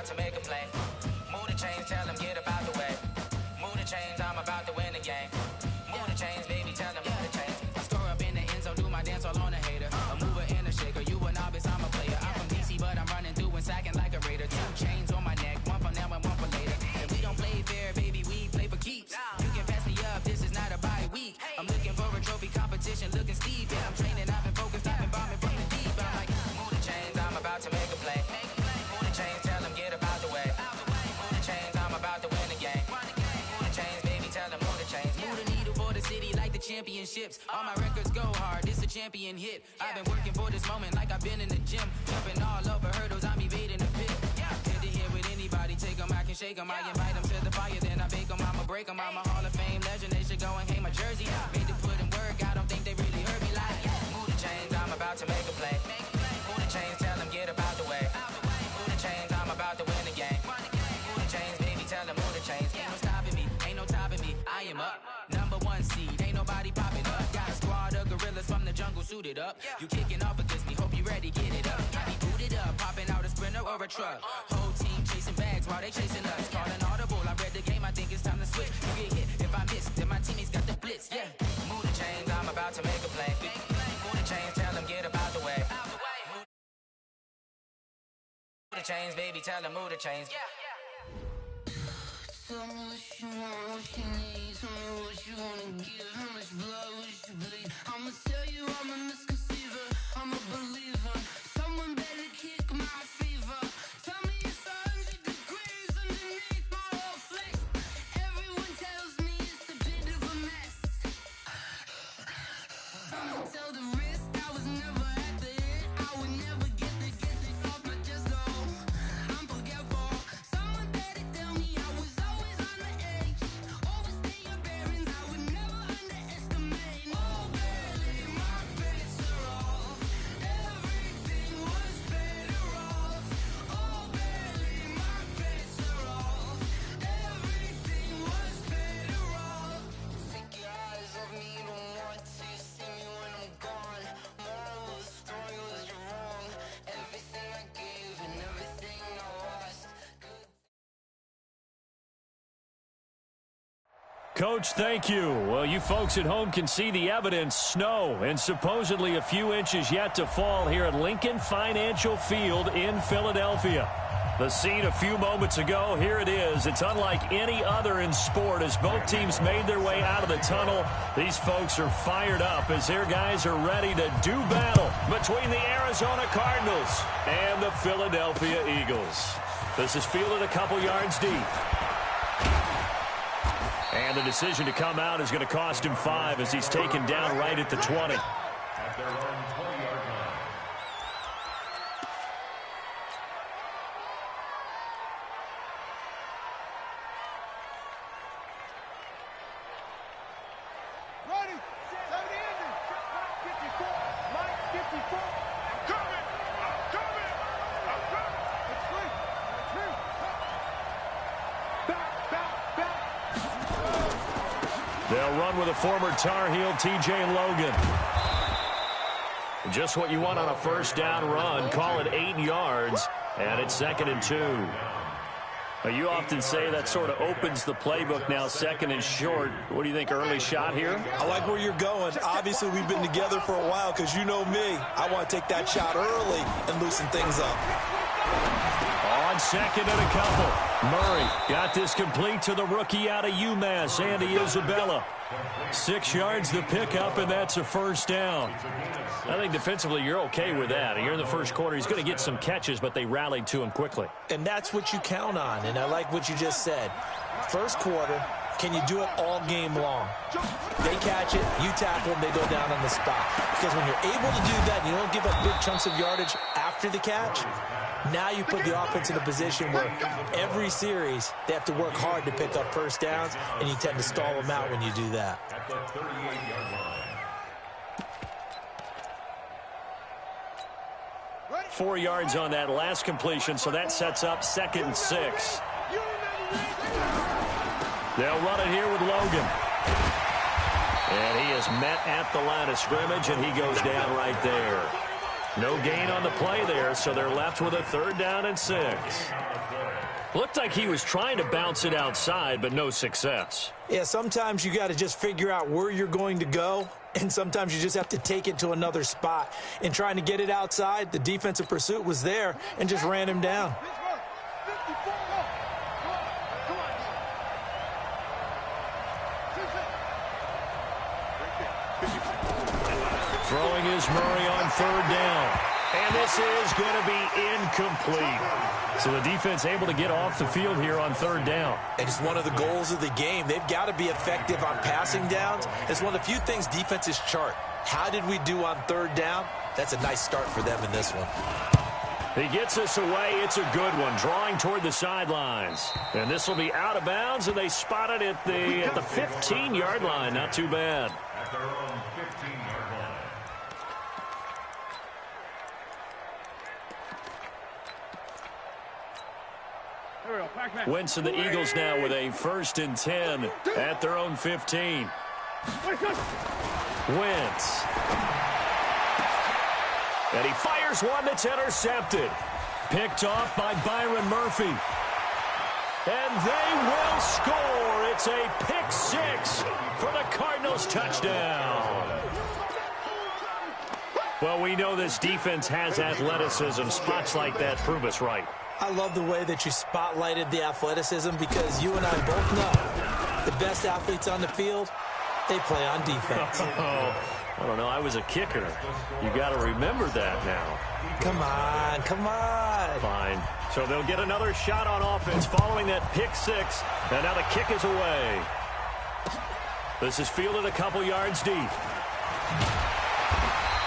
to make a play. Move the chains, tell them get up out the way. Move the chains, I'm about to win the game. Move the chains, baby, tell them move the chains. I score up in the end zone, do my dance all on a hater. A mover and a shaker, you a novice, I'm a player. I'm from DC, but I'm running through and sacking like a raider. 2 chains on my neck, one for now and one for later. And we don't play fair, baby, we play for keeps. You can pass me up, this is not a bye week. I'm looking for a trophy competition, looking steep. Yeah, I'm training, I've been focused, I've been bombing from the deep. I'm like, move the chains, I'm about to make a play. Move the chains, tell them get up out the way. Move the chains, I'm about to win the game. Move the chains, baby, tell them move the chains. Move the needle for the city like the championships. All my records go hard, this a champion hit. I've been working for this moment like I've been in the gym. Jumping all over hurdles, I'm evading the pit. Head to head with anybody, take them, I can shake them. I invite them to the fire, then I bake them, I'ma break them. I'm a Hall of Fame legend, they should go and hang my jersey. Made to put in work, I don't think they really heard me like, move the chains, I'm about to make a play. Move the chains, tell them get up out the way. Move the chains, I'm about to win the game. Move the chains, baby, tell them move the chains. Ain't no stopping me, ain't no topping me, I am up. Number 1 seed, ain't nobody popping up. Got a squad of gorillas from the jungle suited up. You kicking off against me, hope you ready, get it up. I be booted up, popping out a Sprinter or a truck. Whole team chasing bags while they chasing us. Calling audible, I read the game, I think it's time to switch. You get hit if I miss, then my teammates got the blitz, yeah. Move the chains, I'm about to make a play. Move the chains, tell them get up out the way. Move the chains, baby, tell them move the chains. Tell me what you want, what you need. Tell me what you wanna give. How much blood would you bleed? I'ma tell you I'm a misconceiver. I'm a believer. Someone better kick my fever. Tell me it's 100 degrees underneath my whole flesh. Everyone tells me it's a bit of a mess. I'ma tell the risk I was never at the end. I would never get this off my chest though. I'm forgetful. Someone better tell me I was always on the edge. Overstay your bearings, I would never underestimate. Oh, barely my bets are off. Everything was better off. Oh, barely my bets are off. Everything was better off. Take your eyes off me, don't want to see me when I'm gone. Moral of the story was you're wrong. Everything I gave and everything I lost. Coach, thank you. Well, you folks at home can see the evidence. Snow and supposedly a few inches yet to fall here at Lincoln Financial Field in Philadelphia. The scene a few moments ago, here it is. It's unlike any other in sport as both teams made their way out of the tunnel. These folks are fired up as their guys are ready to do battle between the Arizona Cardinals and the Philadelphia Eagles. This is fielded a couple yards deep. And the decision to come out is going to cost him 5 as he's taken down right at the 20. At their own 20-yard line. Ready, 70 inches, 54, Mike 54. I'm coming, I'm coming, I'm coming. Let's free. Back. They'll run with a former Tar Heel, TJ Logan. Just what you want on a first down run. Call it 8 yards, and it's 2nd and 2. Now, you often say that sort of opens the playbook now, 2nd and short. What do you think, early shot here? I like where you're going. Obviously, we've been together for a while because you know me. I want to take that shot early and loosen things up. On 2nd and a couple. Murray got this complete to the rookie out of UMass, Andy Isabella. 6 yards the pickup, and that's a first down. I think defensively you're okay with that. Here in the first quarter, he's going to get some catches, but they rallied to him quickly. And that's what you count on, and I like what you just said. First quarter, can you do it all game long? They catch it, you tackle them, they go down on the spot. Because when you're able to do that and you don't give up big chunks of yardage after the catch, now you put the offense in a position where every series they have to work hard to pick up first downs, and you tend to stall them out when you do that. At the 38-yard line. 4 yards on that last completion, so that sets up 2nd and 6. They'll run it here with Logan. And he is met at the line of scrimmage, and he goes down right there. No gain on the play there, so they're left with a 3rd down and 6. Looked like he was trying to bounce it outside, but no success. Yeah, sometimes you got to just figure out where you're going to go, and sometimes you just have to take it to another spot. In trying to get it outside, the defensive pursuit was there and just ran him down. Throwing is Murray on 3rd down. And this is going to be incomplete. So the defense able to get off the field here on 3rd down. And it's one of the goals of the game. They've got to be effective on passing downs. It's one of the few things defenses chart. How did we do on 3rd down? That's a nice start for them in this one. He gets us away. It's a good one, drawing toward the sidelines. And this will be out of bounds, and they spot it at the 15-yard line. Not too bad. At their own 15-yard line. Wentz and the Eagles now with a 1st and 10 at their own 15. Wentz. And he fires one that's intercepted. Picked off by Byron Murphy. And they will score. It's a pick 6 for the Cardinals touchdown. Well, we know this defense has athleticism. Spots like that prove us right. I love the way that you spotlighted the athleticism because you and I both know the best athletes on the field, they play on defense. I don't know. I was a kicker. You got to remember that now. Come on, come on. Fine. So they'll get another shot on offense following that pick 6. And now the kick is away. This is fielded a couple yards deep.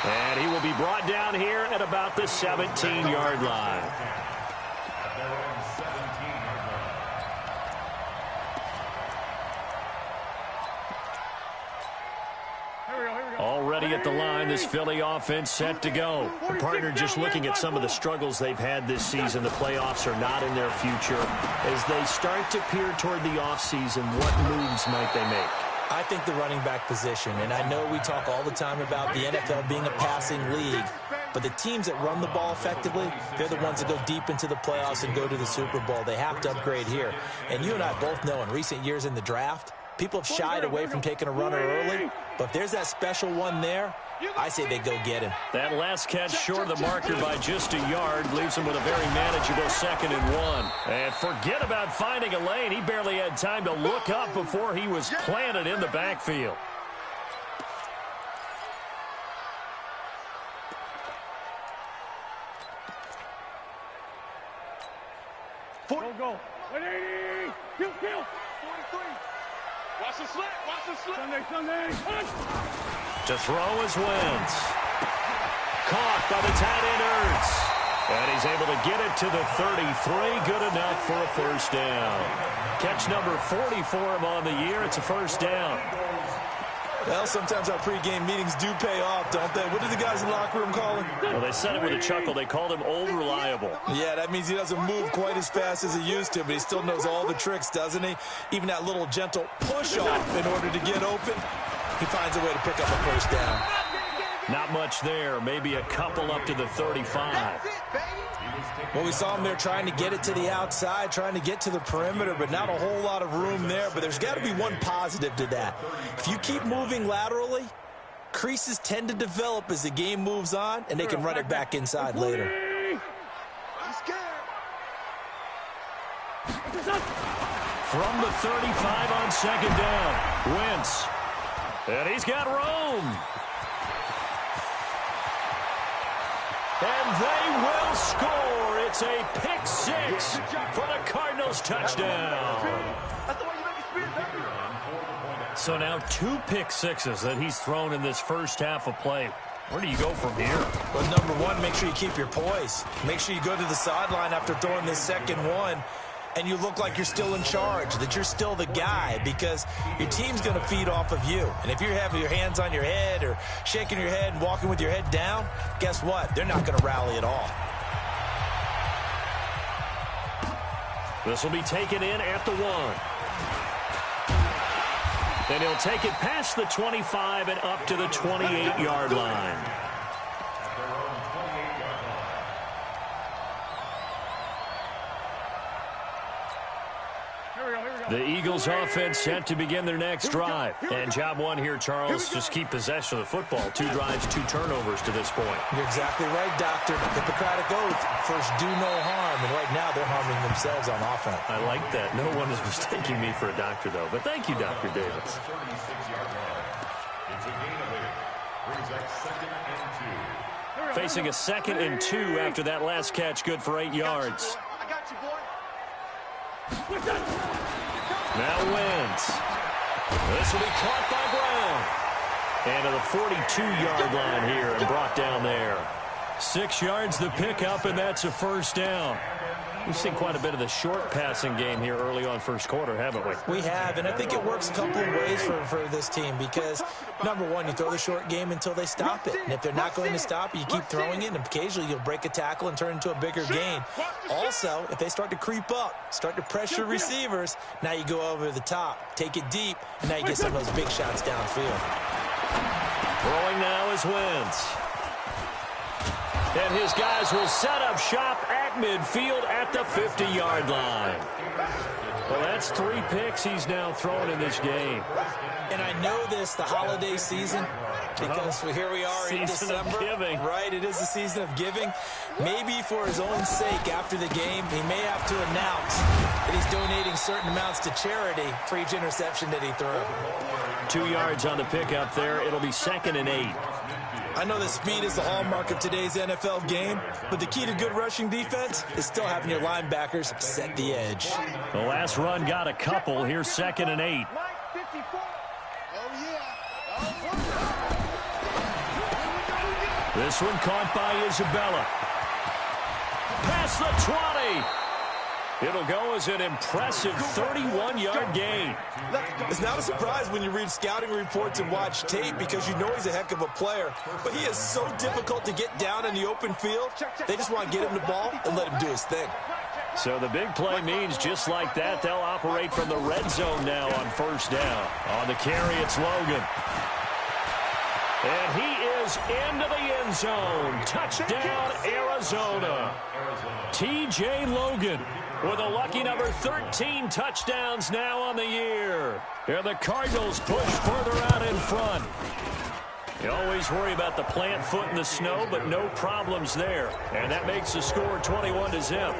And he will be brought down here at about the 17-yard line. Already at the line, this Philly offense set to go. The partner just looking at some of the struggles they've had this season. The playoffs are not in their future. As they start to peer toward the offseason, what moves might they make? I think the running back position, and I know we talk all the time about the NFL being a passing league, but the teams that run the ball effectively, they're the ones that go deep into the playoffs and go to the Super Bowl. They have to upgrade here. And you and I both know in recent years in the draft, people have shied away from taking a runner early, but if there's that special one there, I say they go get him. That last catch short of the marker by just a yard leaves him with a very manageable 2nd and 1. And forget about finding a lane. He barely had time to look up before he was planted in the backfield. Go. 180. Kill. 43. Watch the slant. Watch the slant. Sunday. To throw is Wentz. Caught by the tight end Ertz. And he's able to get it to the 33. Good enough for a 1st down. Catch number 40 for him on the year. It's a 1st down. Well, sometimes our pregame meetings do pay off, don't they? What did the guys in the locker room call him? Well, they said it with a chuckle. They called him Old Reliable. Yeah, that means he doesn't move quite as fast as he used to, but he still knows all the tricks, doesn't he? Even that little gentle push-off in order to get open, he finds a way to pick up a 1st down. Not much there. Maybe a couple up to the 35. Well, we saw him there trying to get it to the outside, trying to get to the perimeter, but not a whole lot of room there. But there's got to be one positive to that. If you keep moving laterally, creases tend to develop as the game moves on, and they can run it back inside later. From the 35 on 2nd down, Wentz. And he's got room. And they will score. It's a pick 6 for the Cardinals touchdown. So now 2 pick 6s that he's thrown in this first half of play. Where do you go from here? Well, number one, make sure you keep your poise. Make sure you go to the sideline after throwing this second one, and you look like you're still in charge, that you're still the guy, because your team's going to feed off of you. And if you're having your hands on your head or shaking your head and walking with your head down, guess what? They're not going to rally at all. This will be taken in at the 1. Then he'll take it past the 25 and up to the 28-yard line. At their own 28 The Eagles offense set to begin their next drive. And job one here, Charles, just keep possession of the football. 2 drives, 2 turnovers to this point. You're exactly right, Doctor. Hippocratic oath. First, do no harm. And right now, they're harming themselves on offense. I like that. No one is mistaking me for a doctor, though. But thank you, Dr. Davis. Facing a 2nd and 2 after that last catch, good for 8 yards. I got you, boy. Now Wentz. This will be caught by Brown. And to the 42-yard line here and brought down there. 6 yards the pickup, and that's a first down. We've seen quite a bit of the short passing game here early on first quarter, haven't we? We have, and I think it works a couple of ways for this team because, number one, you throw the short game until they stop it. And if they're not going to stop it, you keep throwing it, and occasionally you'll break a tackle and turn into a bigger gain. Also, if they start to creep up, start to pressure receivers, now you go over the top, take it deep, and now you get some of those big shots downfield. Throwing now is Wentz. And his guys will set up shop at midfield at the 50-yard line. Well, that's 3 picks he's now thrown in this game. And I know this, the holiday season, because here we are in December. Right, it is the season of giving. Maybe for his own sake, after the game, he may have to announce that he's donating certain amounts to charity for each interception that he threw. 2 yards on the pickup there. It'll be 2nd and 8. I know that speed is the hallmark of today's NFL game, but the key to good rushing defense is still having your linebackers set the edge. The last run got a couple. Here's 2nd and 8. This one caught by Isabella. Past the 20. It'll go as an impressive 31-yard gain. It's not a surprise when you read scouting reports and watch tape because you know he's a heck of a player. But he is so difficult to get down in the open field. They just want to get him the ball and let him do his thing. So the big play means just like that, they'll operate from the red zone now on first down. On the carry, it's Logan. And he is into the end zone. Touchdown, Arizona. T.J. Logan with a lucky number 13 touchdowns now on the year. And the Cardinals push further out in front. You always worry about the plant foot in the snow, but no problems there. And that makes the score 21-0.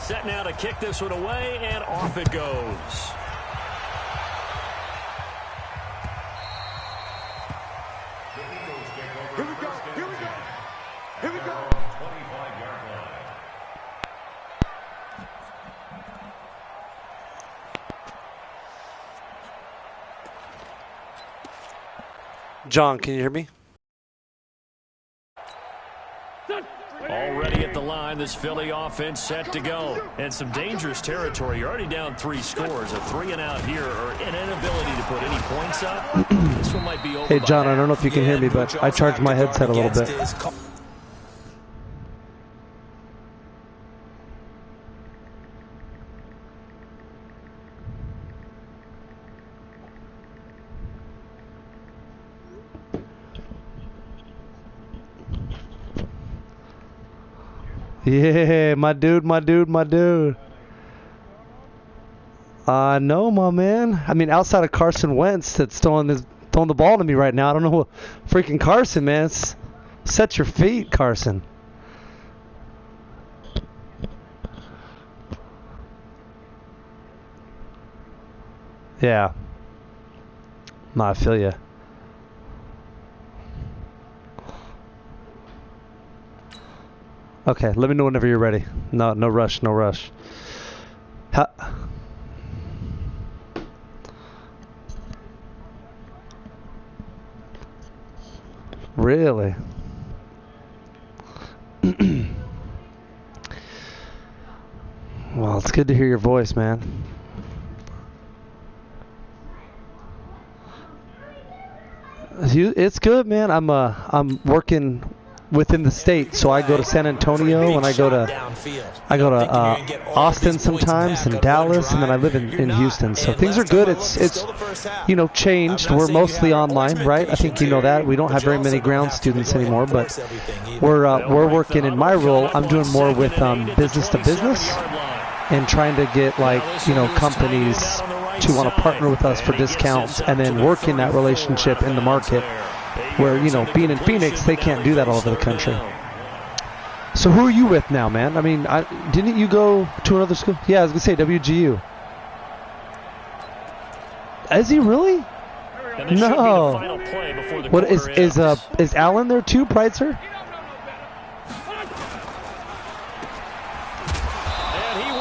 Set now to kick this one away, and off it goes. Here we go. Here we go. Here we go. 25-yard line. John, can you hear me? Already at the line, this Philly offense set to go. And some dangerous territory. You're already down 3 scores. A 3 and out here, or an inability to put any points up. This one might be over. Hey, John, I don't know if you can hear me, but I charged my headset a little bit. Yeah, my dude. No, my man. I mean, outside of Carson Wentz that's throwing the ball to me right now, I don't know what freaking Carson, man. Set your feet, Carson. Yeah. No, I feel ya. Okay, let me know whenever you're ready. No rush, no rush. Really? Well, it's good to hear your voice, man. It's good, man. I'm working within the state. So I go to San Antonio and I go to Austin sometimes and Dallas, and then I live in Houston. So things are good. It's changed. We're mostly online, right? I think you know that. We don't have very many ground students anymore, but we're working in my role. I'm doing more with business to business and trying to get companies to want to partner with us for discounts, and then working that relationship in the market where, being in Phoenix, they can't do that all over the country. So who are you with now, man? I mean, didn't you go to another school? Yeah, I was going to say WGU. Is he really? No. What is Allen there too, Preitzer?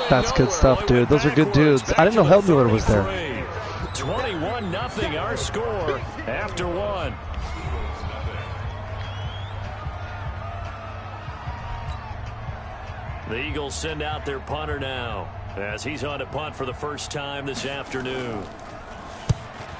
That's good stuff, dude. Those are good dudes. I didn't know Helmuller was there. 21-0 our score after one. The Eagles send out their punter now as he's on to punt for the first time this afternoon.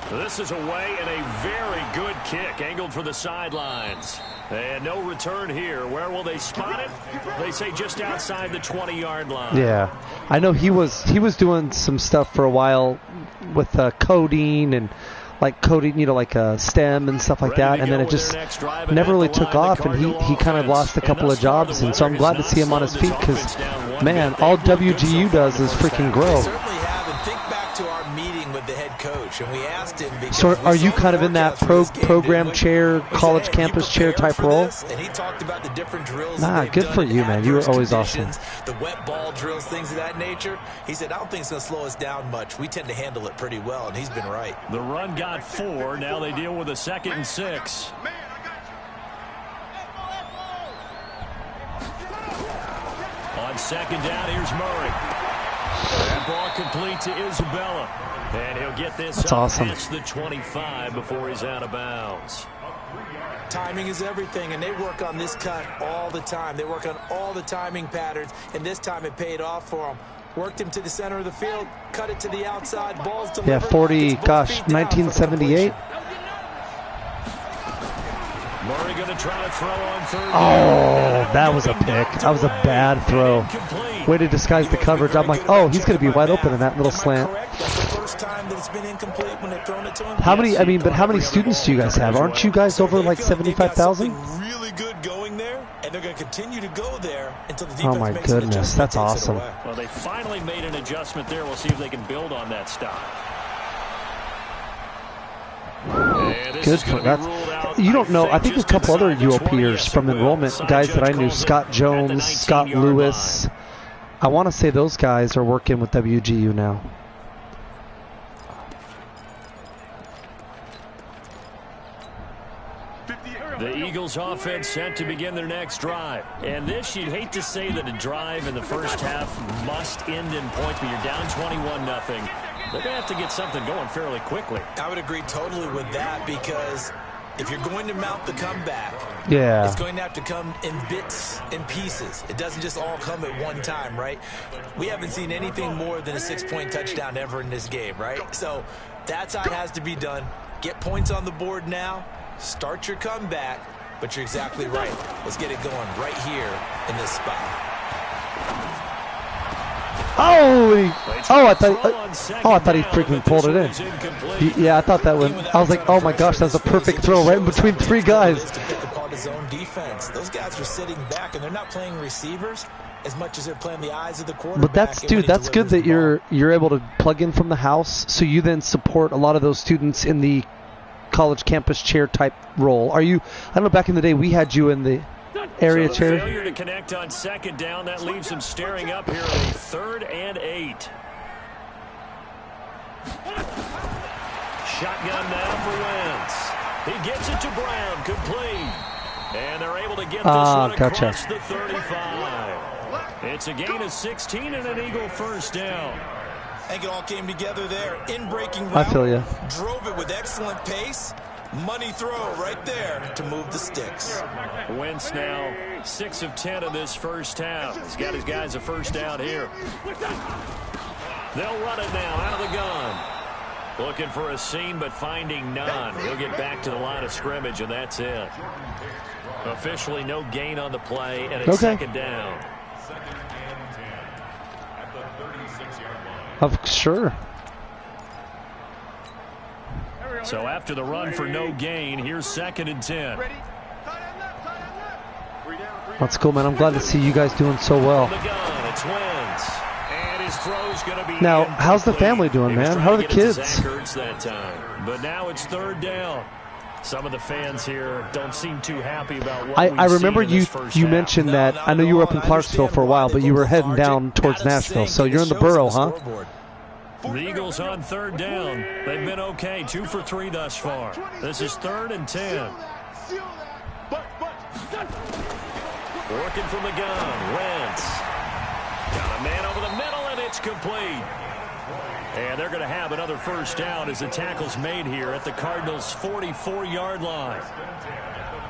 This is away and a very good kick angled for the sidelines. And no return here. Where will they spot it? They say just outside the 20-yard line. Yeah. I know he was doing some stuff for a while with coding and like STEM and stuff like that, and then it just never really took off, and he kind of lost a couple of jobs, and so I'm glad to see him on his feet because, man, all WGU does is freaking grow. And we asked him, so are you kind of in that program chair, college campus chair type role? And he talked about the different drills. Good for you, man. You were always awesome. The wet ball drills, things of that nature. He said, I don't think it's going to slow us down much. We tend to handle it pretty well, and he's been right. The run got 4. Now they deal with a 2nd and 6. On 2nd down, here's Murray. That ball complete to Isabella. And he'll get this past the 25 before he's out of bounds. Timing is everything, and they work on this cut all the time. They work on all the timing patterns, and this time it paid off for them. Worked him to the center of the field, cut it to the outside, balls delivered. Yeah, 1978. Murray going to try to throw on 3rd. Oh, that was a pick. That was a bad throw. Way to disguise the coverage. I'm like, oh, he's going to be wide open in that little slant. How many students do you guys have? Aren't you guys over like 75,000? Really good going there, and they're going to continue to go there until the defense. Oh my goodness, that's awesome. Well, they finally made an adjustment there. We'll see if they can build on that stop. Good for that. You don't know. I think a couple other UOPers from enrollment, guys that I knew, Scott Jones, Scott Lewis. I want to say those guys are working with WGU now. The Eagles offense set to begin their next drive. And this, you'd hate to say that a drive in the first half must end in points, but you're down 21-0. They're going to have to get something going fairly quickly. I would agree totally with that, because if you're going to mount the comeback, it's going to have to come in bits and pieces. It doesn't just all come at one time, right? We haven't seen anything more than a 6-point touchdown ever in this game, right? So that's how it has to be done. Get points on the board now. Start your comeback, but you're exactly right. Let's get it going right here in this spot. I thought he freaking pulled it in. Yeah, I thought that one. I was like, oh my gosh, that's a perfect throw right in between 3 guys. Zone defense. Those guys are sitting back, and they're not playing receivers as much as they're playing the eyes of the quarterback. But that's good that you're able to plug in from the house, so you then support a lot of those students in the college campus chair type role. I don't know, back in the day we had you in the area chair. Failure to connect on 2nd down. That leaves him staring up here on 3rd and 8. Shotgun now for Wentz. He gets it to Brown, complete. And they're able to get this one across the 35. It's a gain of 16 and an Eagle first down. I think it all came together there. In breaking route, I feel you. Drove it with excellent pace. Money throw right there to move the sticks. Wentz now 6 of 10 of this first half. He's got his guys a first down here. They'll run it now out of the gun. Looking for a seam, but finding none. He'll get back to the line of scrimmage, and that's it. Officially no gain on the play, and it's second down. Sure. So after the run for no gain, here's 2nd and 10. That's cool, man. I'm glad to see you guys doing so well. Now, how's the family doing, man? How are the kids? That time. But now it's 3rd down. Some of the fans here don't seem too happy about what I remember you mentioned that. I know you were up in Clarksville for a while, but you were heading down towards Nashville. So you're in the borough, huh? The Eagles on 3rd down. They've been okay. 2 for 3 thus far. This is 3rd and 10. Working from the gun. Wentz. Got a man over the middle, and it's complete. And they're going to have another first down as the tackle's made here at the Cardinals' 44-yard line.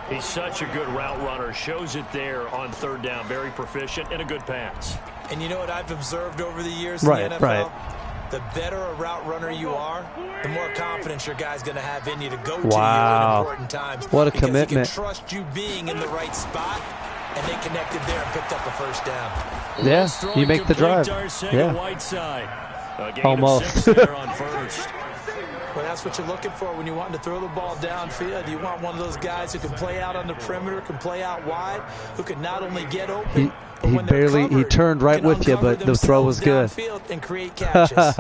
He's such a good route runner. Shows it there on 3rd down. Very proficient and a good pass. And you know what I've observed over the years in the NFL? Right. The better a route runner you are, the more confidence your guy's going to have in you to go to you in important times. What a commitment. He can trust you being in the right spot, and they connected there and picked up a first down. Yeah, you make the drive. Yeah. Almost. On first. Well, that's what you're looking for when you want to throw the ball downfield. You want one of those guys who can play out on the perimeter, can play out wide, who can not only get open, he turned right with you, but the throw was good. And create catches.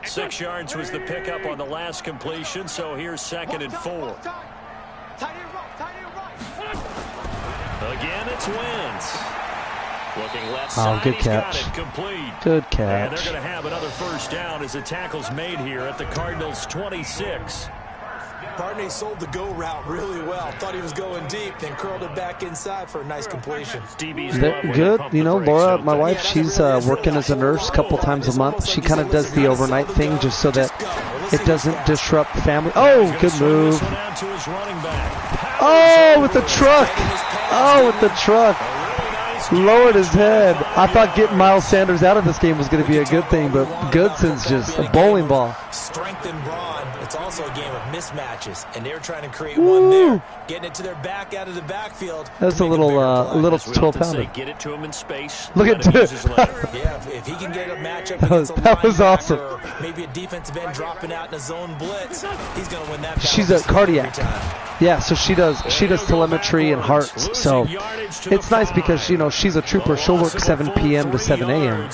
6 yards was the pickup on the last completion, so here's 2nd and 4. Again, it's Wentz. Looking left side, good catch. He's got it complete. Good catch. And they're going to have another first down as the tackle's made here at the Cardinals' 26. Barney sold the go route really well. Thought he was going deep, then curled it back inside for a nice completion. Good. You know, Laura, my wife, she's working as a nurse a couple times a month. She kind of does the overnight thing just so that it doesn't disrupt family. Oh, good move. Oh, with the truck. Oh, with the truck. Lowered his head. I thought getting Miles Sanders out of this game was going to be a good thing, but Goodson's just a bowling ball. Strength and brawn. It's also a game of mismatches, and they're trying to create one there. Getting it to their back out of the backfield. That's a little 12-pounder. Get it to him in space. Look at yeah, if he can get a matchup against that was awesome. Or maybe a defensive end dropping out in a zone blitz, he's going to win that. She's a cardiac. Yeah, so she does telemetry and hearts. So it's nice because she's a trooper. She'll work 7 p.m. to 7 a.m.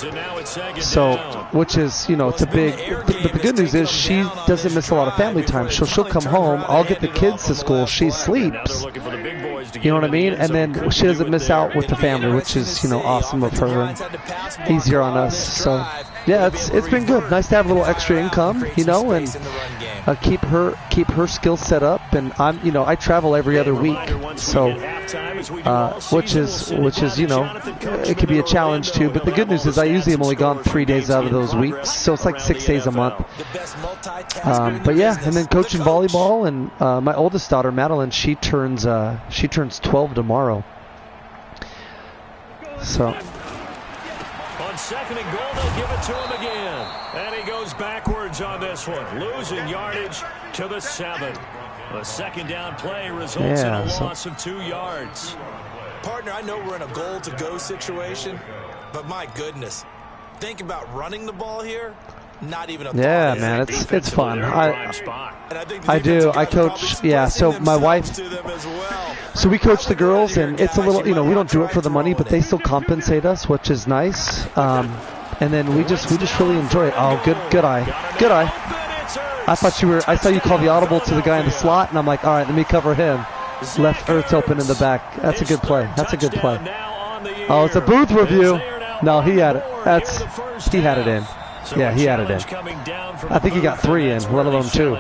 So, which is it's a big. But the good news is she doesn't miss a lot of family time. So she'll come home. I'll get the kids to school. She sleeps. You know what I mean? And then she doesn't miss out with the family, which is awesome of her and easier on us. So yeah, it's been good. Nice to have a little extra income, and keep her skill set up. And I travel every other week, so which is it could be a challenge too. But the good news is I usually am only gone 3 days out of those weeks, so it's like 6 days a month. But yeah, and then coaching volleyball, and my oldest daughter Madeline, she turns 12 tomorrow. So. On 2nd and goal, they'll give it to him again. And he goes backwards on this one, losing yardage to the 7. A 2nd down play results in a loss of 2 yards. Partner, I know we're in a goal-to-go situation, but my goodness, think about running the ball here. Not even a man, it's fun. I do. I coach. Yeah, so my wife. So we coach the girls, and it's a little. We don't do it for the money, but they still compensate us, which is nice. And then we just really enjoy it. Oh, good eye. I saw you call the audible to the guy in the slot, and I'm like, all right, let me cover him. Left Earth's open in the back. That's a good play. Oh, it's a booth review. No, he had it. He had it in. Yeah, he had it in. I think he got 3 in, let alone 2.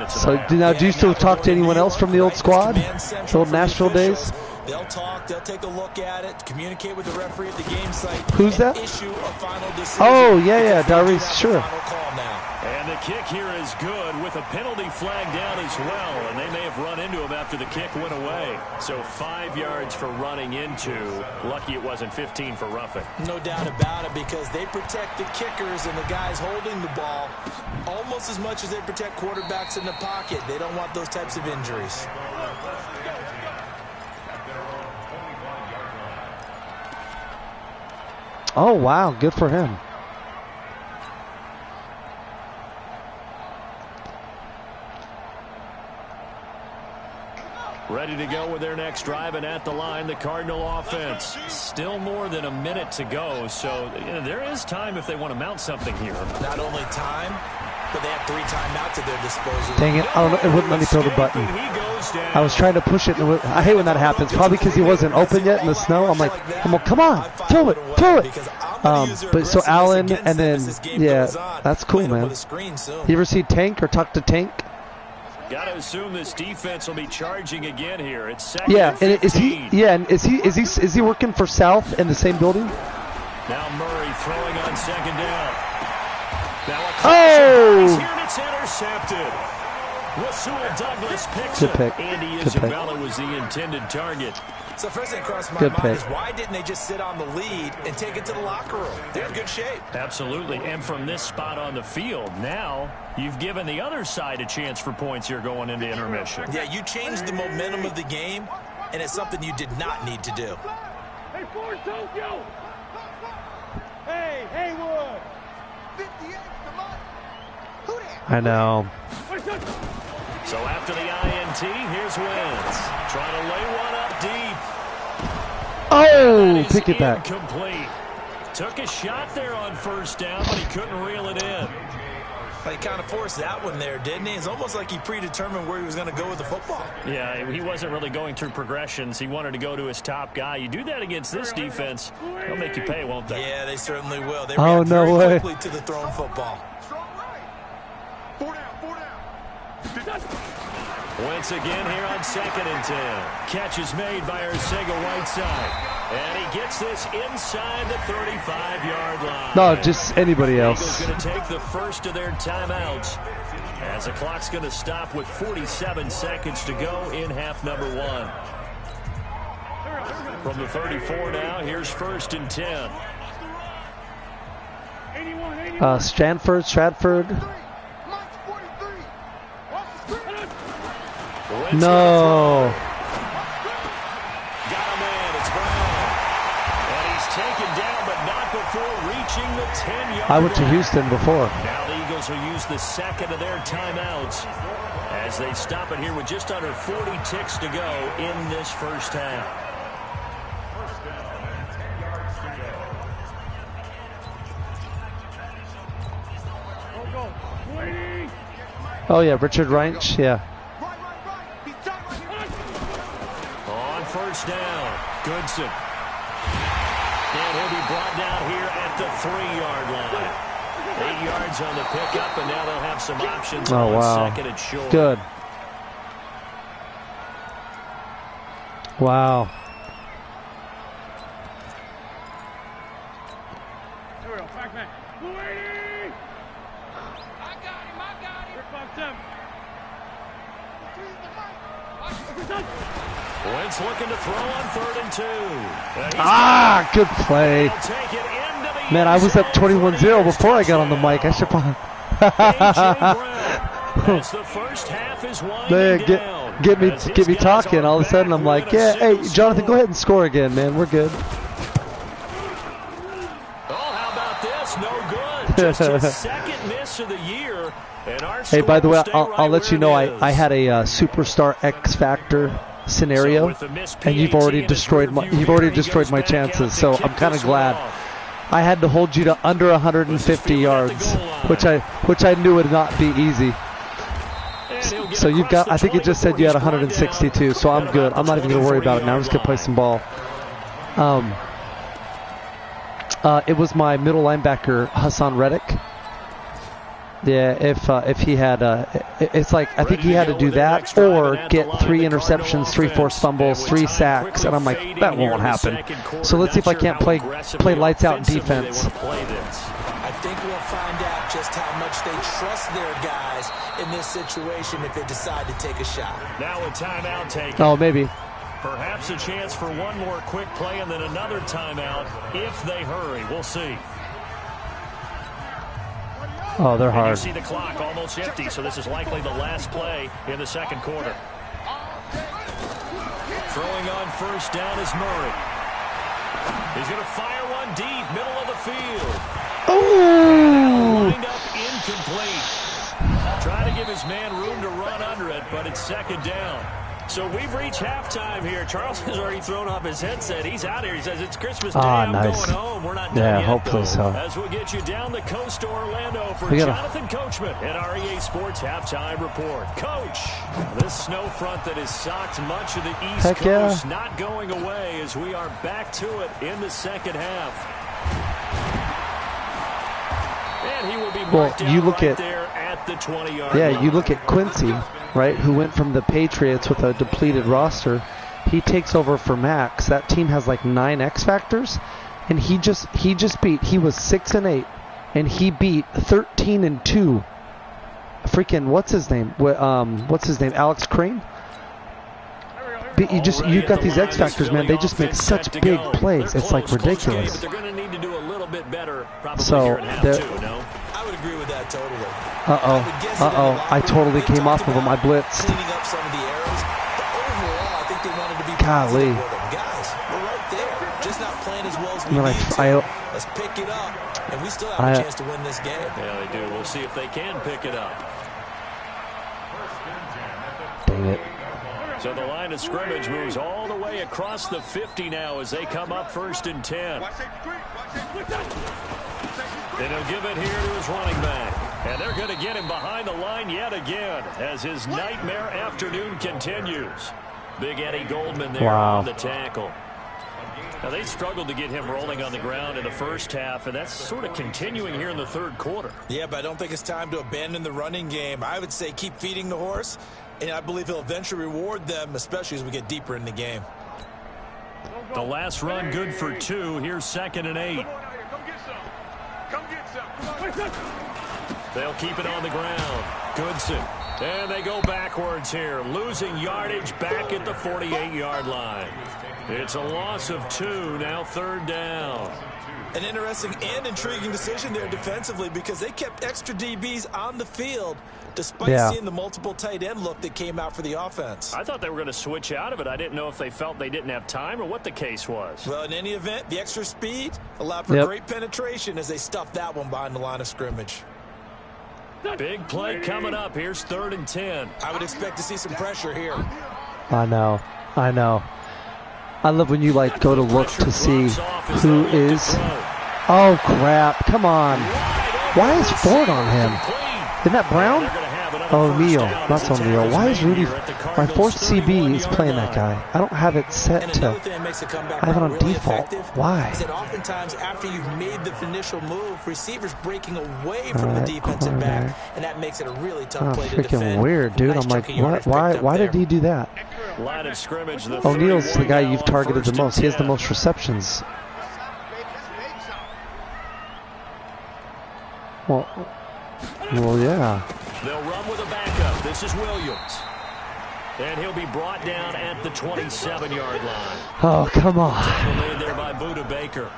So now, do you still talk to anyone else from the old squad, the old Nashville days? They'll talk, they'll take a look at it, communicate with the referee at the game site. Who's that? Issue a final decision. Oh, yeah, Darius, sure. Final call now. And the kick here is good with a penalty flag down as well. And they may have run into him after the kick went away. So 5 yards for running into. Lucky it wasn't 15 for roughing. No doubt about it, because they protect the kickers and the guys holding the ball almost as much as they protect quarterbacks in the pocket. They don't want those types of injuries. Oh, wow. Good for him. Ready to go with their next drive, and at the line, the Cardinal offense. Still more than a minute to go, so there is time if they want to mount something here. Not only time, but they have 3 timeouts at their disposal. Dang it. I don't know, it wouldn't let me throw the button. I was trying to push it. I hate when that happens. Probably because he wasn't open yet in the snow. I'm like, come on, throw it. But so Allen, and then, yeah, that's cool, man. You ever see Tank or talk to Tank? Got to assume this defense will be charging again here. It's second. Yeah, and is he? Yeah, and is he working for South in the same building? Now Murray throwing on second down. Now a oh! Here and it's intercepted. Rasul Douglas picks Good it. pick. Andy Good Isabella was the intended target. So first thing across my Good mind pick. is, why didn't they just sit on the lead and take it to the locker room? They're in good shape. Absolutely, and from this spot on the field, now you've given the other side a chance for points here going into intermission. Yeah, you changed the momentum of the game, and it's something you did not need to do. Hey, Ford Tokyo! Hey, Haywood! 58, come on. Who that? I know. So after the INT, here's Wentz. Trying to lay one up deep. Oh, pick it back. Incomplete. Took a shot there on first down, but he couldn't reel it in. He kind of forced that one there, didn't he? It's almost like he predetermined where he was going to go with the football. Yeah, he wasn't really going through progressions. He wanted to go to his top guy. You do that against this defense, they'll make you pay, won't they? Yeah, they certainly will. They Oh, react no very way. quickly to the thrown football. Strong right. 4 down. Once again here on 2nd and 10. Catch is made by Arcega-Whiteside. And he gets this inside the 35-yard line. No, just anybody Eagles else. going to take the first of their timeouts as the clock's going to stop with 47 seconds to go in half number 1. From the 34 now, here's 1st and 10. Stratford. Mike's 43. Watch the screen. No. Got him in. It's Brown. And he's taken down, but not before reaching the 10-yard I went to line. Houston before. Now the Eagles will use the second of their timeouts as they stop it here with just under 40 ticks to go in this first half. Oh, yeah, Richard Reinsch, yeah. On first down, Goodson. And he'll be brought down here at the 3-yard line. 8 yards on the pickup, and now they'll have some options Oh, on wow. second and short. Good. Wow. Here we go. Back. Louie! I got him. Here, 5-7. Wentz looking to throw on 3rd and 2. Ah, good play. He'll take it into the Man, I was up 21-0 before I got on the mic. I should probably... As the first half is winding down. Get me As his guys talking. are All of a sudden, back I'm like, within yeah, a hey, single Jonathan, go score. ahead and score again, man. We're good. Oh, how about this? No good. Just his second miss of the year. And our Hey, by the score way, will stay I'll right let you where know it is. I had a Superstar X Factor scenario, So with the missed and you've PAT already in his destroyed my rearview you've mirror, already he destroyed goes my back out chances. to So kick I'm kind this of one glad. off. I had to hold you to under 150 yards, which I knew would not be easy. And he'll get So you've across got, the I think it 20 just said you had before he's brought 162, down so I'm at good. about I'm not even going to worry about it now. I'm just going to play 23-yard some ball. It was my middle linebacker, Hassan Reddick. Yeah, if he had, it's like I think he had to do that or get 3 interceptions, 3 forced fumbles, 3 sacks, and I'm like, that won't happen. So let's see if I can't play lights out defense. I think we'll find out just how much they trust their guys in this situation if they decide to take a shot. Now a timeout taken. Oh, maybe. Perhaps a chance for one more quick play and then another timeout if they hurry. We'll see. Oh, they're hard. You see the clock almost empty, so this is likely the last play in the second quarter. Throwing on first down is Murray. He's going to fire one deep, middle of the field. Oh! Lined up incomplete. Trying to give his man room to run under it, but it's second down. So we've reached halftime here. Charles has already thrown off his headset. He's out here. He says, it's Christmas Day. I'm nice. going home. We're not done Yeah, yet, hopefully though. so. As we'll get you down the coast to Orlando for Jonathan Coachman at REA Sports Halftime Report. Coach, this snow front that has socked much of the East Coast not going away as we are back to it in the second half. And he will be marked down there at the 20-yard line. Yeah, you look at Quincy, right, who went from the Patriots with a depleted roster. He takes over for Max. That team has like 9 X factors, and he was 6-8, and he beat 13-2. Freaking what's his name? Alex Crane. You got these X factors, man. They just make such big plays. It's like ridiculous. But they're going to need to do a little bit better. So I would agree with that totally. I totally came off of him. I blitzed. Cleaning up some of the errors. But overall, I think they wanted to be golly. With them. Guys, we're right there. Just not playing as well as we need to. Let's pick it up. And we still have a chance to win this game. Yeah, they do. We'll see if they can pick it up. Dang it. So the line of scrimmage moves all the way across the 50 now as they come up 1st and 10. And he'll give it here to his running back. And they're going to get him behind the line yet again as his nightmare afternoon continues. Big Eddie Goldman there on the tackle. Now, they struggled to get him rolling on the ground in the first half, and that's sort of continuing here in the third quarter. Yeah, but I don't think it's time to abandon the running game. I would say keep feeding the horse, and I believe he'll eventually reward them, especially as we get deeper in the game. The last run good for 2. Here's 2nd and 8. They'll keep it on the ground. Goodson. And they go backwards here, losing yardage back at the 48-yard line. It's a loss of 2, now 3rd down. An interesting and intriguing decision there defensively because they kept extra DBs on the field despite seeing the multiple tight end look that came out for the offense. I thought they were going to switch out of it. I didn't know if they felt they didn't have time or what the case was. Well, in any event, the extra speed allowed for great penetration as they stuffed that one behind the line of scrimmage. Big play coming up. Here's 3rd and 10. I would expect to see some pressure here. I know. I love when you like go to look to see who is. Oh crap! Come on. Why is Ford on him? Isn't that Brown? O'Neal. That's O'Neal. Why is Rudy? My 4th CB is playing that guy. I don't have it set to. I have it on default. Why? Oftentimes after you've made the initial move, receivers breaking away from the defensive back, and that makes it a really tough play to defend. Freaking weird, dude. I'm like, why did he do that? Line of scrimmage. O'Neal's the guy you've targeted the most. He has the most receptions. Well, yeah. They'll run with a backup. This is Williams. And he'll be brought down at the 27-yard line. Oh, come on. Made there by Buda Baker.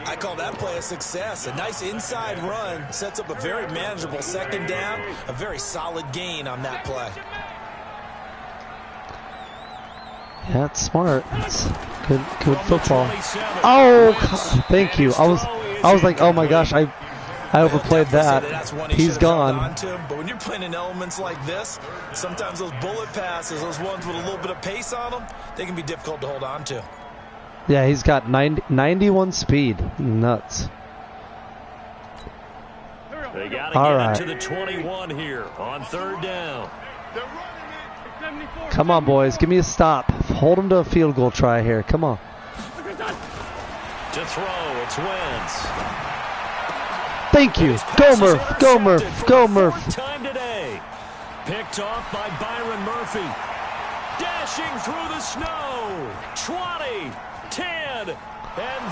I call that play a success. A nice inside run sets up a very manageable 2nd down. A very solid gain on that play. Yeah, it's smart. It's good football. Oh, thank you. I was like, oh my gosh, I overplayed that. He's gone. But when you're playing in elements like this, sometimes those bullet passes, those ones with a little bit of pace on them, they can be difficult to hold on to. Yeah, he's got 91 speed. Nuts. They got to get it to the 21 here on 3rd down. Come on, boys. Give me a stop. Hold him to a field goal try here. Come on. To throw, it's Wentz. Thank you. Go Murph. Go Murph. Go Murph. Time today. Picked off by Byron Murphy. Dashing through the snow. 20, 10, and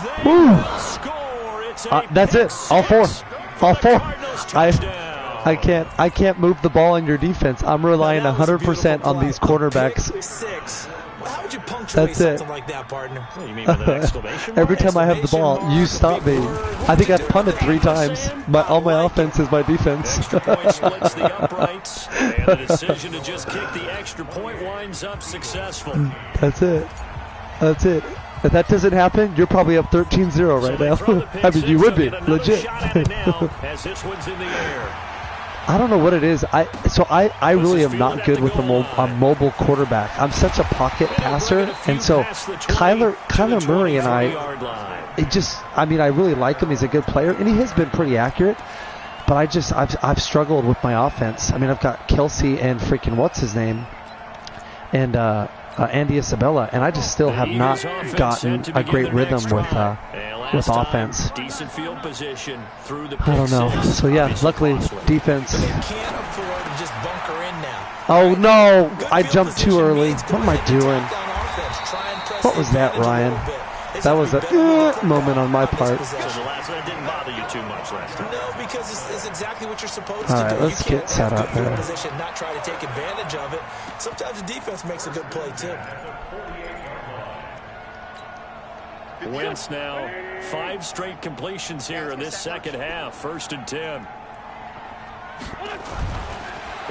they will score. It's that's it. All four. All four. I can't move the ball in your defense. I'm relying 100% on these quarterbacks. How would you punctuate something like that, partner? What do you mean with an exclamation? Every time I have the ball, you stop me. I think I've punted 3 times. All my offense is my defense. Extra point splits the uprights, and the decision to just kick the extra point winds up successful. That's it. That's it. If that doesn't happen, you're probably up 13-0 right now. I mean, you would be legit. As this one's in the air. I don't know what it is. I really am not good with a mobile quarterback. I'm such a pocket passer, and so Kyler Murray and I really like him. He's a good player, and he has been pretty accurate. But I've struggled with my offense. I mean, I've got Kelsey and freaking what's his name, and Andy Isabella, and I just still have not gotten a great rhythm with offense. Decent field position through the I don't know. So yeah, luckily defense. You can't afford to just bunker in now. Oh no! I jumped too early. What am I doing? What was that, Ryan? That was a moment on my part. That didn't bother you too much last time. No, because it's exactly what you're supposed All to right, do. let's get set up there. Position, not try to take advantage of it. Sometimes the defense makes a good play too. Wentz now 5 straight completions here in this second half. 1st and 10.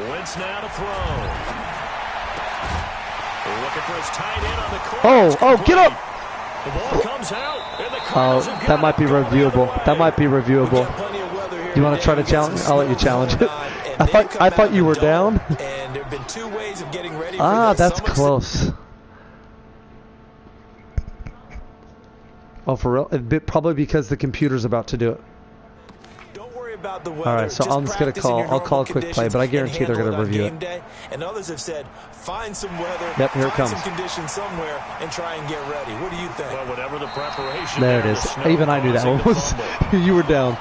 Wentz now to throw. Looking for his tight end on the corner. Oh, get up! The ball comes out. Oh, that might be reviewable. That might be reviewable. You want to try to challenge? I'll let you challenge it. I thought you were down. And there've been 2 ways of getting ready. That's close. Oh, for real? Probably because the computer's about to do it. Don't worry about the weather. All right, so I'm just going to call. I'll call a quick play, but I guarantee they're going to review it. And others have said, find some weather. Yep, here it comes. Find some conditions somewhere and try and get ready. What do you think? Well, whatever the preparation. There it is. Even I knew that one was. You were down.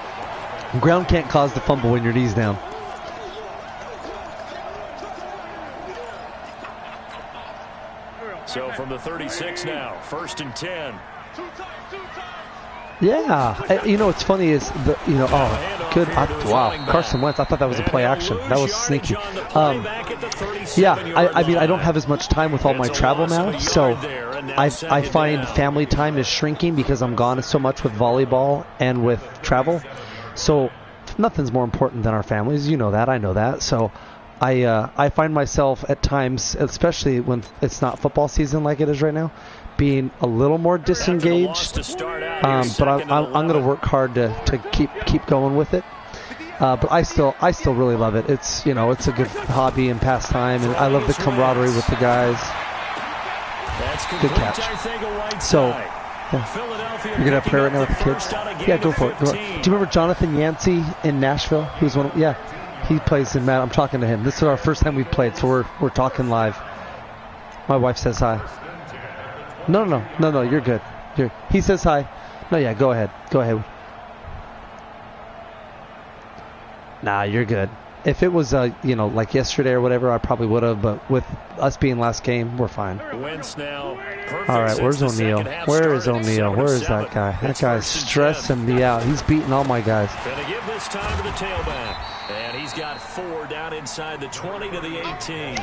Ground can't cause the fumble when your knee's down. So from the 36 now, 1st and 10. Yeah, what's funny is wow, Carson Wentz. I thought that was a play action. That was sneaky. I mean, I don't have as much time with all my travel now, so I find family time is shrinking because I'm gone so much with volleyball and with travel. So nothing's more important than our families. You know that. I know that. So I find myself at times, especially when it's not football season like it is right now, being a little more disengaged. But I'm going to work hard to keep going with it. But I still really love it. It's it's a good hobby and pastime, and I love the camaraderie with the guys. Good catch. So you're gonna have prayer right now with the kids. Yeah, go for it. Do you remember Jonathan Yancey in Nashville? Who's one? Yeah, he plays in Matt. I'm talking to him. This is our first time we've played, so we're talking live. My wife says hi. No, you're good. He says hi. No, yeah, go ahead. Nah, you're good. If it was, like yesterday or whatever, I probably would have. But with us being last game, we're fine. All right, where's O'Neal? Where is O'Neal? Where is that guy? That guy's stressing me out. He's beating all my guys. Gonna give this time to the tailback, and he's got 4 down inside the 20 to the 18.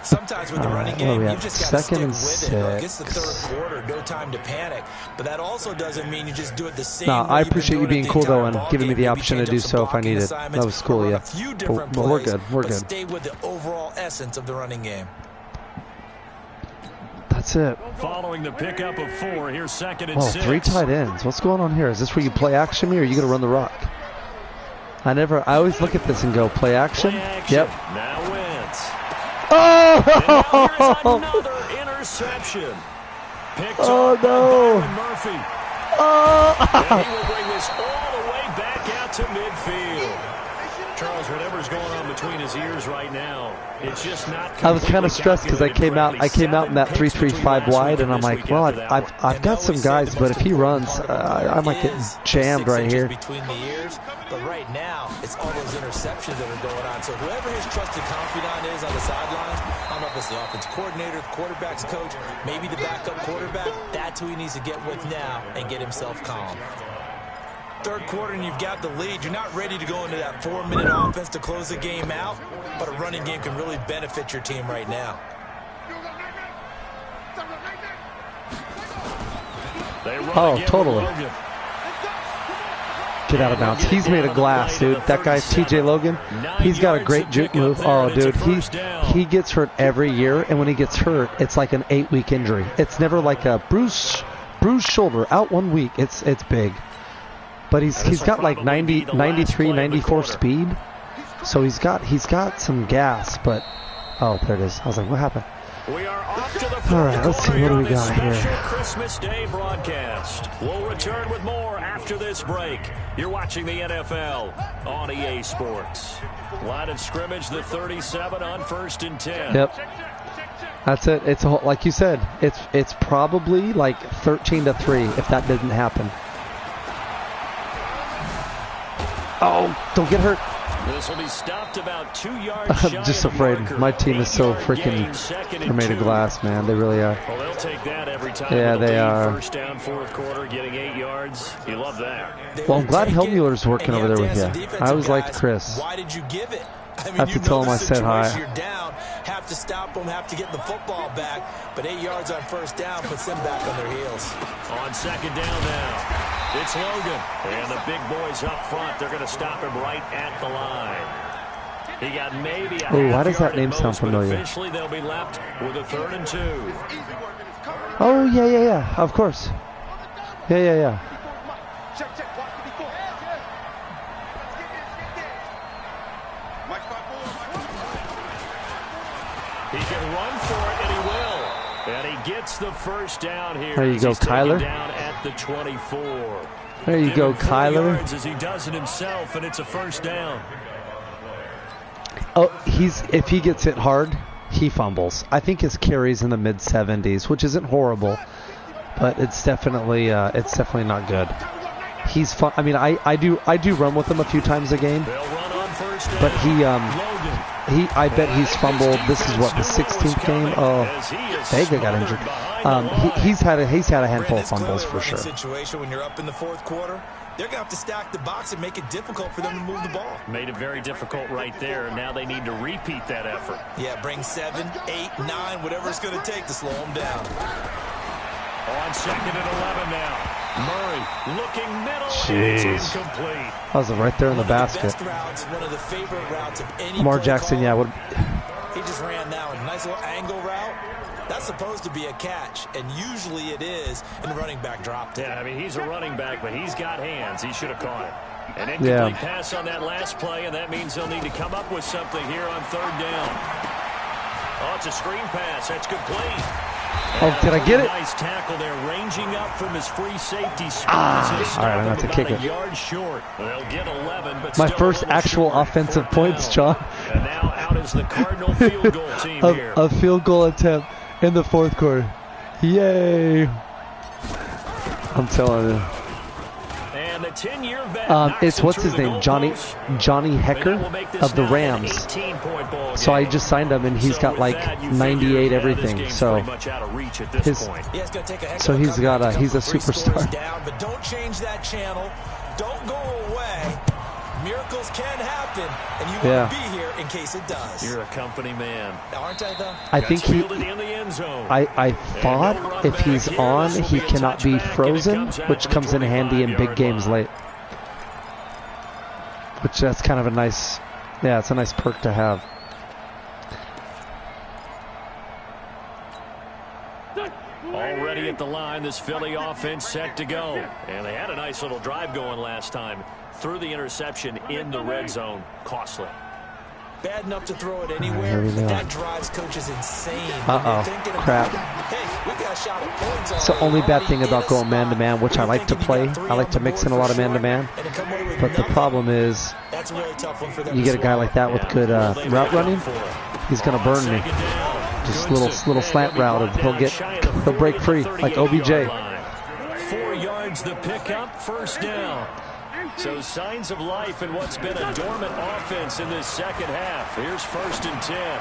Sometimes with the running game, you just got to stick with it. Look, it's the 3rd quarter, no time to panic. But that also doesn't mean you just do it the same way. I appreciate you being cool, though, and giving me the option to do so if I needed. That was cool, yeah. But we're good. We're good. Stay with the overall essence of the running game. That's it. Following the pickup of 4, here's 2nd and 6. 3 tight ends. What's going on here? Is this where you play action me, or are you going to run the rock? I always look at this and go, play action? Yep. Now Wentz. Oh! Another interception. Picked Oh, up no. by Byron Murphy. Oh! And he will bring this all the way back out to midfield. Charles, Charles, whatever's going on between his ears right now, it's just not. I was kind of stressed because I came out in that 3-3-5 wide, and I'm like, well, I've got some guys, but if he runs, I might get jammed right here. Between the ears, but right now it's all those interceptions that are going on. So whoever his trusted confidant is on the sidelines, I don't know if it's the offense coordinator, the quarterback's coach, maybe the backup quarterback. That's who he needs to get with now and get himself calm. Third quarter and you've got the lead. You're not ready to go into that 4-minute offense to close the game out, but a running game can really benefit your team right now. Oh, totally. Get out of bounds. He's made of glass, dude. That guy, TJ Logan, he's got a great juke move. Oh, dude, he gets hurt every year, and when he gets hurt, it's like an 8-week injury. It's never like a bruised shoulder, out 1 week. It's big. But he's got like 93, 94 speed. So he's got some gas, but oh, there it is. I was like, what happened? We are off to the all right, let's see what do we got here. Christmas Day broadcast. We'll return with more after this break. You're watching the NFL on EA Sports. Line of scrimmage, the 37 on 1st and 10. Yep. That's it. It's like you said. It's probably like 13-3 if that didn't happen. Oh, don't get hurt. This will be stopped about 2 yards. I'm just afraid. My team is so freaking, they're made of glass, man. They really are. Well, they'll take that every time. Yeah, they are. First down, 4th quarter, getting 8 yards. You love that. Well, I'm glad Helmuller's working over there with you. I always liked Chris. Why did you give it? I have to tell him I said hi. You're down, have to stop them, have to get the football back, but 8 yards on 1st down puts them back on their heels. On 2nd down now. It's Logan. And the big boys up front, they're going to stop him right at the line. He got maybe a oh, why does that name sound familiar? Eventually they'll be left with a 3rd and 2. Oh, yeah. Of course. Yeah. He can run for it, and he will. And he gets the 1st down here. There you go, Kyler. Down at the 24. There you go, Kyler. As he does it himself, and it's a 1st down. Oh, if he gets hit hard, he fumbles. I think his carry's in the mid-70s, which isn't horrible, but it's definitely not good. He's fun. I mean, I do run with him a few times a game, but I bet he's fumbled. This is what, the 16th game. Oh, Vega got injured. He's had a handful of fumbles for sure. Situation when you're up in the 4th quarter, they're going to have to stack the box and make it difficult for them to move the ball. Made it very difficult right there. Now they need to repeat that effort. Yeah, bring 7, 8, 9, whatever it's going to take to slow them down. On 2nd and 11 now. Murray looking middle. Jeez. It's incomplete. That was right there in the basket. One of the favorite routes of any Lamar Jackson, call. yeah. He just ran that one. Nice little angle route. That's supposed to be a catch, and usually it is, and the running back dropped it. Yeah, I mean, he's a running back, but he's got hands. He should have caught it. An incomplete pass on that last play, and that means they'll need to come up with something here on 3rd down. Oh, it's a screen pass. That's complete. Oh, did I get it? Nice tackle there, ranging up from his free safety spot. All right, I'm going to have to kick it. Yard short. They'll get 11, but my first actual offensive points, John. And now out is the Cardinal field goal team here. A field goal attempt in the 4th quarter. Yay. I'm telling you. And the 10-year vet it's what's his name? Johnny Hecker of the Rams. So I just signed him, and he's got like 98 everything. So he's a superstar. But don't change that channel. Don't go away. Miracles can happen, and you want to be here in case it does. You're a company man. Aren't I, though? I think I thought if he's on, he cannot be frozen, which comes in handy in big games late. Which that's kind of a nice, it's a nice perk to have. Already at the line, this Philly offense set to go. And they had a nice little drive going last time. Through the interception in the red zone. Costly. bad enough to throw it anywhere. That drives coaches insane. Crap. Hey, we got a shot at points. It's the only bad thing about going man-to-man, which I like to play. I like to mix in a lot of man-to-man. But the problem is, you get a guy like that with good route running, he's going to burn me. Just little slant route, and he'll break free like OBJ. 4 yards the pickup, first down. So signs of life in what's been a dormant offense in this second half. Here's 1st and 10.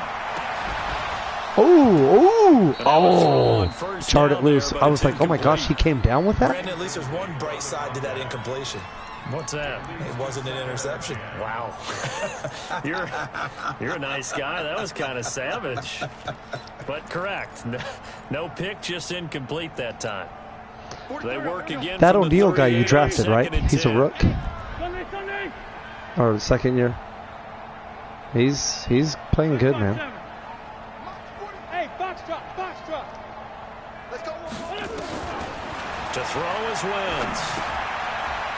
Oh, charred it loose. I was like, oh my gosh, he came down with that? Brandon, at least there's one bright side to that incompletion. What's that? It wasn't an interception. Wow. You're a nice guy. That was kind of savage. But correct. No pick, just incomplete that time. They work again. That O'Neal guy you drafted, right? He's a rook. Or second year. He's playing good, man. Hey, box drop. Let's go. To throw is Wentz.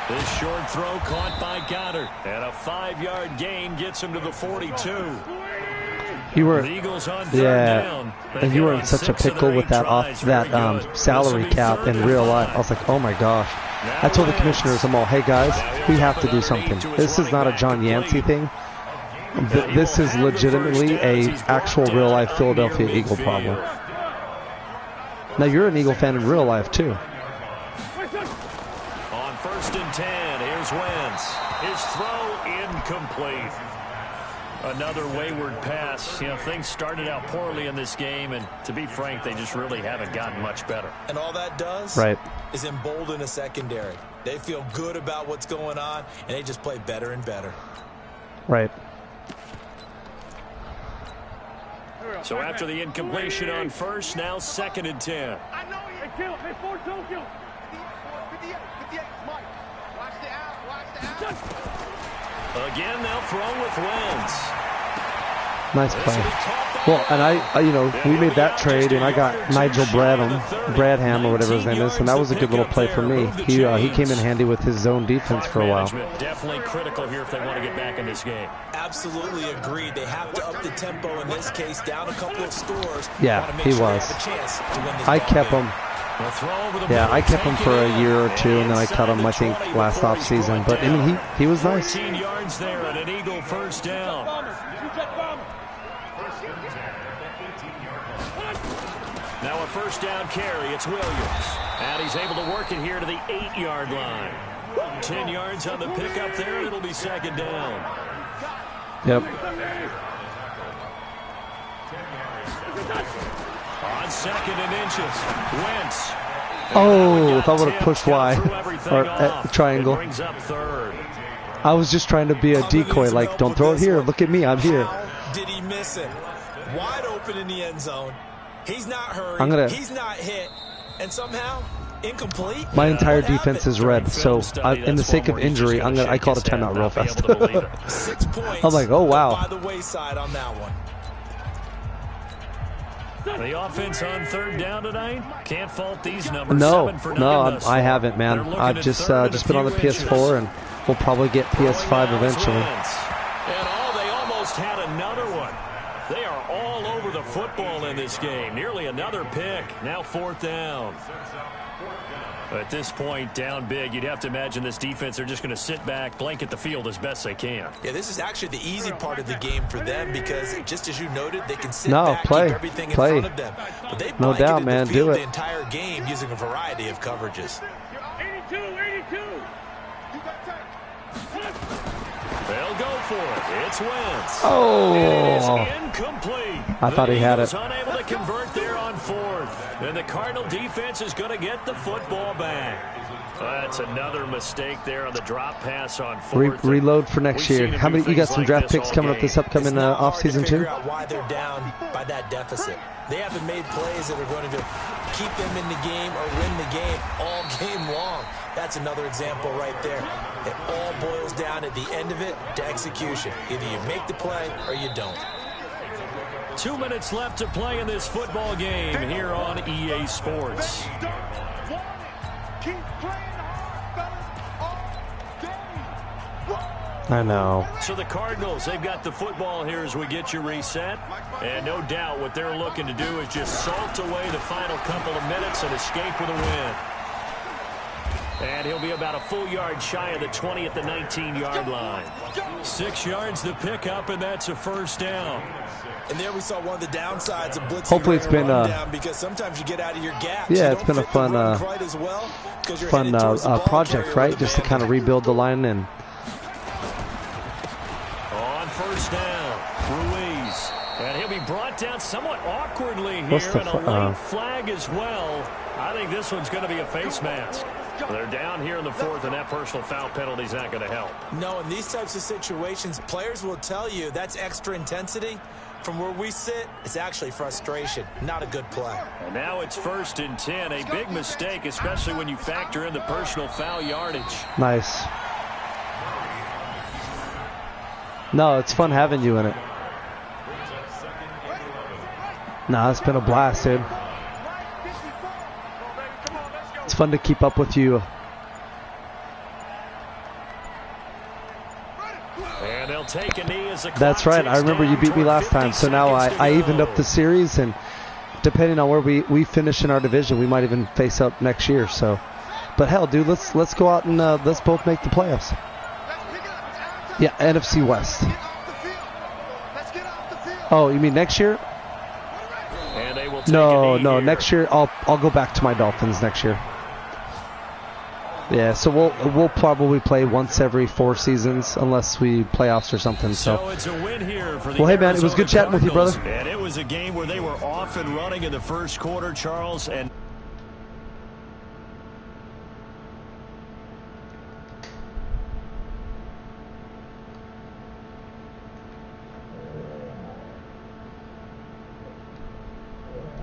This short throw caught by Goddard. And a 5-yard gain gets him to the 42. You were, the Eagles on third down. And you were in such a pickle with that salary cap in real life. I was like, oh my gosh. I told the commissioners, I'm all, hey guys, we have to do something. This is not a John Yancey thing. This is legitimately a actual real life Philadelphia Eagle problem. Now you're an Eagle fan in real life too. On 1st and 10, here's Wentz. His throw incomplete. Another wayward pass. You know, things started out poorly in this game, and to be frank, they just really haven't gotten much better. And all that does is embolden a secondary. They feel good about what's going on, and they just play better and better. Right. So after the incompletion on 1st, now 2nd and 10. I know you. Kill. Hey, 4-2, kill. 58, Mike. Watch the out. Again, they'll throw with Wentz. Nice play. Well, and I we made that trade, and I got Nigel Bradham or whatever his name is, and that was a good little play for me. He came in handy with his zone defense for a while. Definitely critical here if they want to get back in this game. Absolutely agreed. They have to up the tempo in this case, down a couple of scores. Yeah, he was. I kept him. Yeah, I kept him for a year or two, and then I cut him, I think, last offseason. But, I mean, he was nice. 14 yards there and an Eagle first down. Now a first down carry. It's Williams. And he's able to work it here to the 8-yard line. 10 yards on the pickup there, and it'll be 2nd down. Yep. On 2nd and inches, Wentz. Oh, if I would have pushed Y or triangle. Brings up 3rd. I was just trying to be a decoy, like, don't throw it here. Look at me, I'm here. How did he miss it? Wide open in the end zone. He's not hurried. He's not hit. And somehow, incomplete. My entire defense is red, so in the sake of injury, I called a timeout real fast. 6 points. I'm like, oh, wow. By the wayside on that one. The offense on 3rd down tonight. Can't fault these numbers. No, I haven't, man. I've just been on the PS4, and we'll probably get PS5 eventually. And they almost had another one. They are all over the football in this game. Nearly another pick. Now 4th down. At this point, down big, you'd have to imagine this defense are just going to sit back, blanket the field as best they can. Yeah, this is actually the easy part of the game for them because, just as you noted, they can sit back, keep everything in front of them. But they no doubt, man. Do it the entire game using a variety of coverages. 82. They'll go for it. It's Wentz. Oh, it is incomplete. I thought he had it. Unable to convert there on 4th. And the Cardinal defense is going to get the football back. That's another mistake there on the drop pass on 4th. Reload for next year. How many? You got some draft picks coming up this upcoming offseason too? Figure out why they're down by that deficit. They haven't made plays that are going to keep them in the game or win the game all game long. That's another example right there. It all boils down at the end of it to execution. Either you make the play or you don't. 2 minutes left to play in this football game here on EA Sports. I know. So the Cardinals, they've got the football here as we get you reset. And no doubt what they're looking to do is just salt away the final couple of minutes and escape with a win. And he'll be about a full yard shy of the 20 at the 19-yard line. 6 yards the pickup, and that's a first down. And there we saw one of the downsides of blitzing. Hopefully it's been down because sometimes you get out of your gaps. Yeah, it's been a fun project, right? Just to kind of rebuild the line. And on first down, Ruiz. And he'll be brought down somewhat awkwardly here. And a late flag as well. I think this one's going to be a face mask. They're down here in the 4th, and that personal foul penalty is not going to help. No, in these types of situations, players will tell you that's extra intensity. From where we sit, it's actually frustration, not a good play. And now it's 1st and 10, a big mistake, especially when you factor in the personal foul yardage. Nice. No, it's fun having you in it. Nah, it's been a blast, dude. It's fun to keep up with you. And they'll take a knee as the That's right. I remember you beat me last time, so now I evened up the series, and depending on where we finish in our division, we might even face up next year. So, but hell, dude, let's go out and let's both make the playoffs. Yeah, NFC West. Oh, you mean next year? And they will take No, a knee no. here. Next year, I'll go back to my Dolphins next year. Yeah, so we'll probably play once every 4 seasons unless we playoffs or something. So it's a win here for the well, hey man, it was good chatting with you, brother. And it was a game where they were off and running in the first quarter, Charles, and